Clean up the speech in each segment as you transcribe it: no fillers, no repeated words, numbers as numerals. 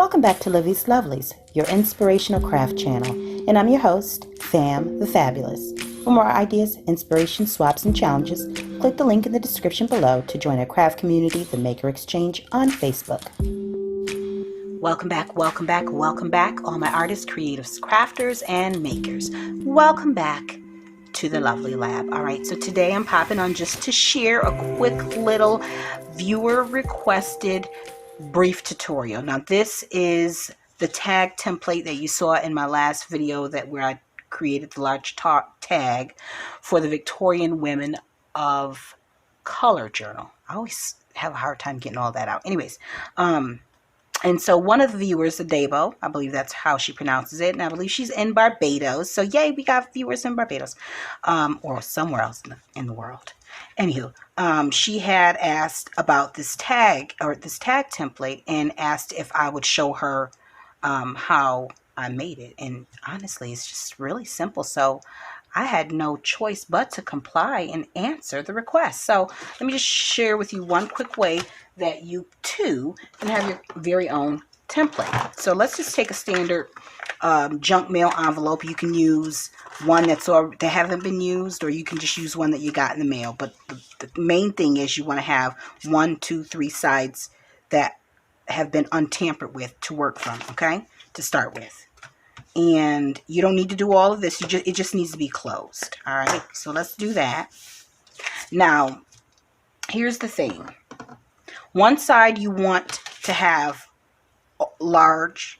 Welcome back to Livies Lovelies, your inspirational craft channel, and I'm your host, Fam the Fabulous. For more ideas, inspiration, swaps, and challenges, click the link in the description below to join our craft community, the Maker Exchange, on Facebook. Welcome back, welcome back, welcome back, all my artists, creatives, crafters, and makers. Welcome back to the Lovely Lab. All right, so today I'm popping on just to share a quick little viewer requested brief tutorial. Now this is the tag template that you saw in my last video where I created the large tag for the Victorian Women of Color journal. I always have a hard time getting all that out. Anyways, and so one of the viewers, Adebo, I believe that's how she pronounces it, and I believe she's in Barbados. So yay, we got viewers in Barbados, or somewhere else in the world. Anywho, she had asked about this tag template and asked if I would show her how I made it. And honestly, it's just really simple. So I had no choice but to comply and answer the request. So let me just share with you one quick way that you too can have your very own template. So let's just take a standard junk mail envelope. You can use one that haven't been used, or you can just use one that you got in the mail. But the main thing is you want to have 1, 2, 3 sides that have been untampered with to work from, okay, to start with. And you don't need to do all of this. It just needs to be closed. All right, so let's do that. Now, here's the thing. One side you want to have large,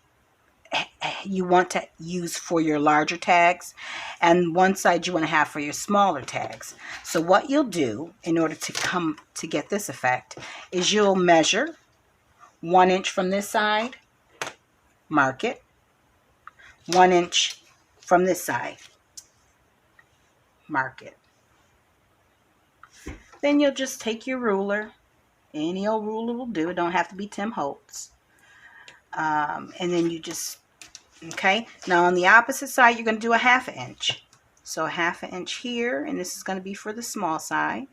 you want to use for your larger tags, and one side you want to have for your smaller tags. So what you'll do in order to get this effect is you'll measure 1 inch from this side, mark it, 1 inch from this side, mark it. Then you'll just take your ruler. Any old ruler will do. It don't have to be Tim Holtz. And then you just, okay. Now on the opposite side, you're going to do a 1/2 inch. So a 1/2 inch here, and this is going to be for the small side.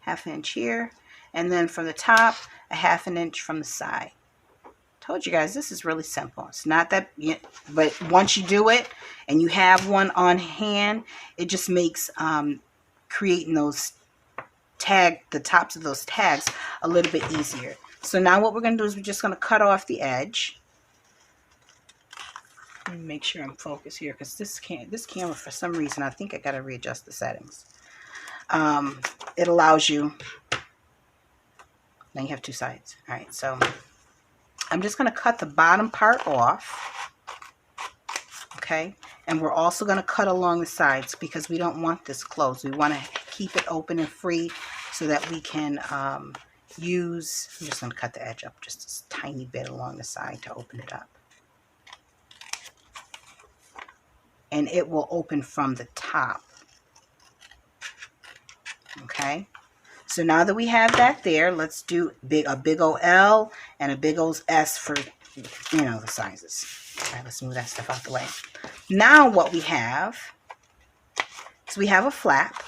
1/2 inch here, and then from the top, a 1/2 inch from the side. Told you guys, this is really simple. It's not that, but once you do it and you have one on hand, it just makes creating the tops of those tags a little bit easier. So now what we're going to do is we're just going to cut off the edge. Let me make sure I'm focused here, because this camera, for some reason, I think I got to readjust the settings. It allows you, now you have 2 sides. All right, so I'm just going to cut the bottom part off, okay? And we're also going to cut along the sides because we don't want this closed. We want to keep it open and free so that we can use, I'm just going to cut the edge up just a tiny bit along the side to open it up. And it will open from the top, okay? So now that we have that there, let's do a big old L and a big old S for, the sizes. All right, let's move that stuff out the way. Now what we have is we have a flap.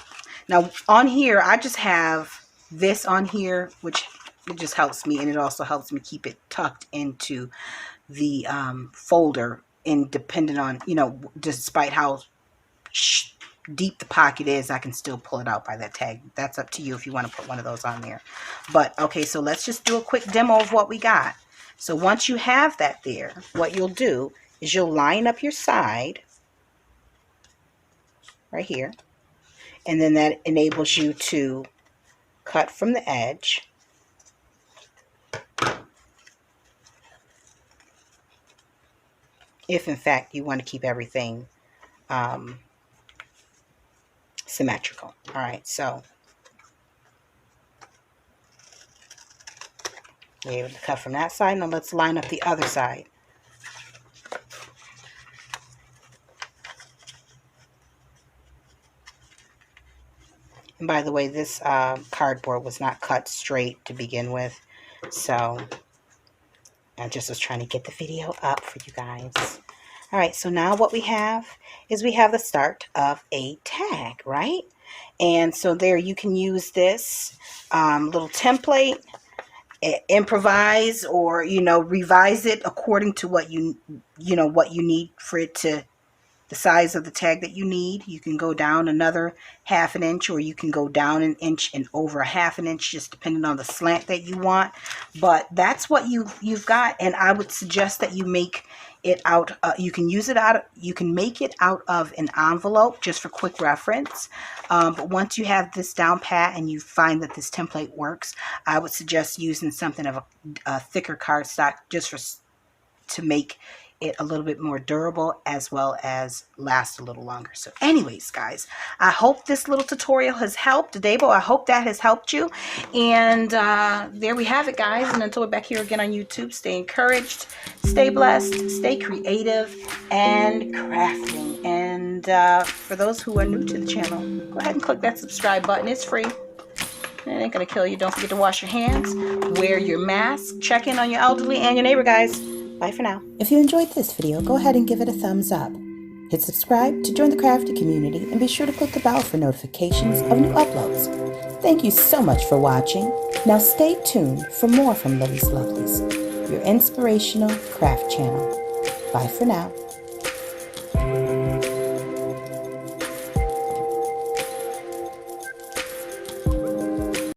Now on here, I just have this on here, which it just helps me, and it also helps me keep it tucked into the folder, independent on, despite how deep the pocket is, I can still pull it out by that tag. That's up to you if you want to put one of those on there. But okay, so let's just do a quick demo of what we got. So once you have that there, what you'll do is you'll line up your side right here, and then that enables you to cut from the edge, if in fact you want to keep everything symmetrical. All right, so we're able to cut from that side. Now let's line up the other side. And by the way, this cardboard was not cut straight to begin with, so I just was trying to get the video up for you guys. All right, so now what we have is we have the start of a tag, right? And so there you can use this little template improvise or, revise it according to what what you need for it to, the size of the tag that you need. You can go down another half an inch, or you can go down an inch and over a half an inch, just depending on the slant that you want. But that's what you've got, and I would suggest that you make it out. You can make it out of an envelope, just for quick reference. But once you have this down pat and you find that this template works, I would suggest using something of a thicker cardstock, to make it a little bit more durable, as well as last a little longer. So anyways, guys, I hope this little tutorial has helped. Dabo, I hope that has helped you. And there we have it, guys. And until we're back here again on YouTube, stay encouraged, stay blessed, stay creative, and crafting. And for those who are new to the channel, go ahead and click that subscribe button. It's free. It ain't gonna kill you. Don't forget to wash your hands, wear your mask, check in on your elderly and your neighbor, guys. Bye for now. If you enjoyed this video, go ahead and give it a thumbs up. Hit subscribe to join the crafty community, and be sure to click the bell for notifications of new uploads. Thank you so much for watching. Now stay tuned for more from Livies Lovelies, your inspirational craft channel. Bye for now.